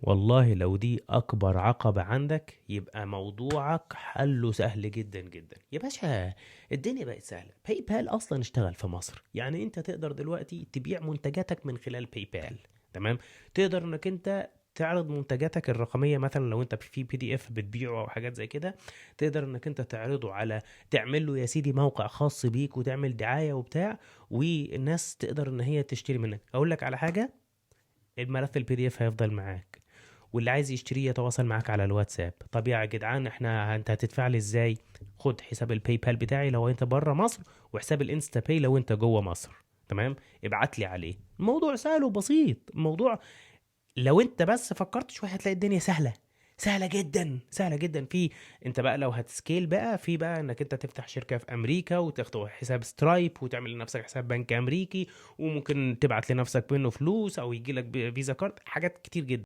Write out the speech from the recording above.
والله لو دي اكبر عقبة عندك يبقى موضوعك حله سهل جدا جدا يا باشا. الدنيا بقت سهلة، باي بال اصلا اشتغل في مصر. يعني انت تقدر دلوقتي تبيع منتجاتك من خلال باي بال. تمام. تقدر انك انت تعرض منتجاتك الرقمية، مثلا لو انت في بي دي اف بتبيعه او حاجات زي كده، تقدر انك انت تعرضه على، تعمل له يا سيدي موقع خاص بيك وتعمل دعاية وبتاع، والناس تقدر ان هي تشتري منك. اقول لك على حاجة، الملف البي دي اف هيفضل معاك، واللي عايز يشتريه يتواصل معاك على الواتساب. طب يا جدعان انت هتدفع لي ازاي؟ خد حساب الباي بال بتاعي لو انت بره مصر، وحساب الانستا باي لو انت جوه مصر. تمام. ابعت لي عليه. الموضوع سهل وبسيط. الموضوع لو انت بس فكرت شويه هتلاقي الدنيا سهله، سهله جدا سهله جدا. في، انت بقى لو هتسكيل بقى في بقى انك انت تفتح شركه في امريكا وتاخد حساب سترايب وتعمل لنفسك حساب بنك امريكي، وممكن تبعت لنفسك منه فلوس او يجي لك فيزا كارد، حاجات كتير جدا.